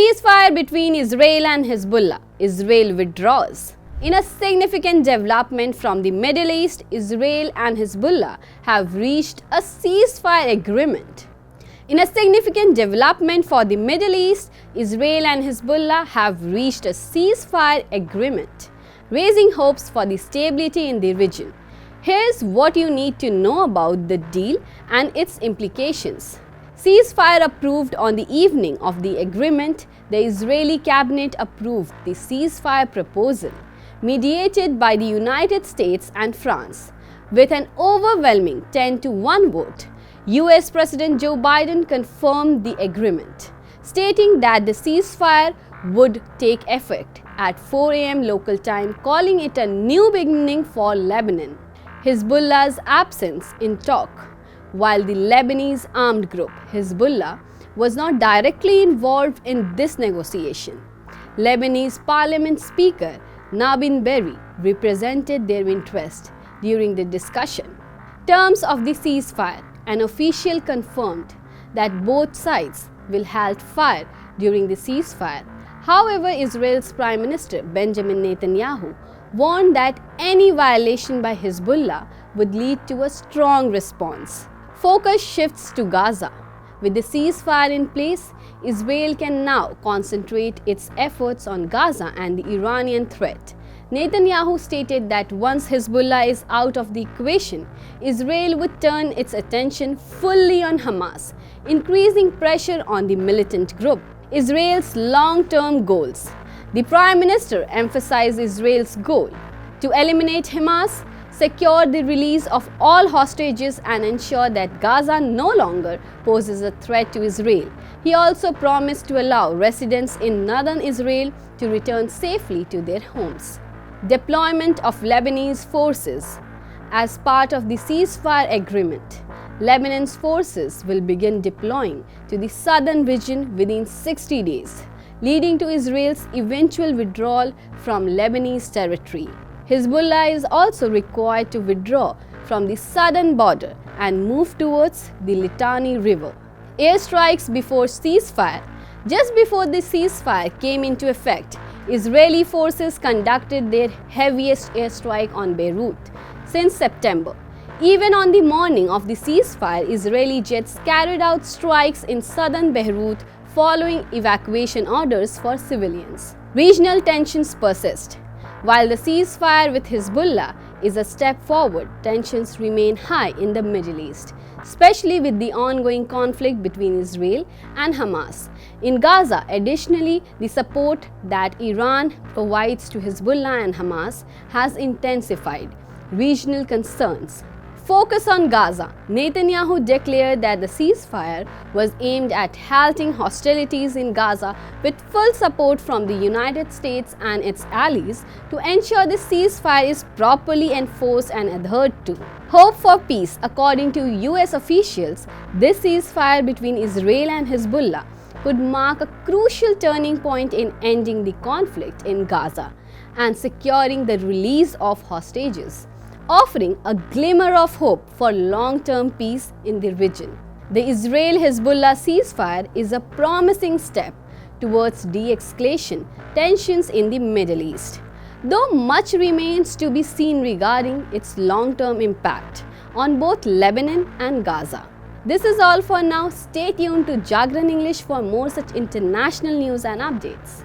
Ceasefire between Israel and Hezbollah. Israel withdraws. In a significant development from the Middle East, Israel and Hezbollah have reached a ceasefire agreement. In a significant development for the Middle East, Israel and Hezbollah have reached a ceasefire agreement, raising hopes for the stability in the region. Here's what you need to know about the deal and its implications. Ceasefire approved on the evening of the agreement, the Israeli cabinet approved the ceasefire proposal, mediated by the United States and France. With an overwhelming 10-1 vote, US President Joe Biden confirmed the agreement, stating that the ceasefire would take effect at 4 a.m. local time, calling it a new beginning for Lebanon. Hezbollah's absence in talk. While the Lebanese armed group Hezbollah was not directly involved in this negotiation, Lebanese Parliament Speaker Nabin Berri represented their interest during the discussion. Terms of the ceasefire. An official confirmed that both sides will halt fire during the ceasefire. However, Israel's Prime Minister Benjamin Netanyahu warned that any violation by Hezbollah would lead to a strong response. Focus shifts to Gaza. With the ceasefire in place, Israel can now concentrate its efforts on Gaza and the Iranian threat. Netanyahu stated that once Hezbollah is out of the equation, Israel would turn its attention fully on Hamas, increasing pressure on the militant group. Israel's long-term goals. The Prime Minister emphasized Israel's goal to eliminate Hamas, secure the release of all hostages and ensure that Gaza no longer poses a threat to Israel. He also promised to allow residents in northern Israel to return safely to their homes. Deployment of Lebanese forces. As part of the ceasefire agreement, Lebanon's forces will begin deploying to the southern region within 60 days, leading to Israel's eventual withdrawal from Lebanese territory. Hezbollah is also required to withdraw from the southern border and move towards the Litani River. Airstrikes before ceasefire. Just before the ceasefire came into effect, Israeli forces conducted their heaviest airstrike on Beirut since September. Even on the morning of the ceasefire, Israeli jets carried out strikes in southern Beirut following evacuation orders for civilians. Regional tensions persist. While the ceasefire with Hezbollah is a step forward, tensions remain high in the Middle East, especially with the ongoing conflict between Israel and Hamas. In Gaza, additionally, the support that Iran provides to Hezbollah and Hamas has intensified regional concerns. Focus on Gaza. Netanyahu declared that the ceasefire was aimed at halting hostilities in Gaza with full support from the United States and its allies to ensure the ceasefire is properly enforced and adhered to. Hope for peace. According to US officials, this ceasefire between Israel and Hezbollah could mark a crucial turning point in ending the conflict in Gaza and securing the release of hostages, offering a glimmer of hope for long-term peace in the region. The Israel-Hezbollah ceasefire is a promising step towards de-escalation tensions in the Middle East, though much remains to be seen regarding its long-term impact on both Lebanon and Gaza. This is all for now. Stay tuned to Jagran English for more such international news and updates.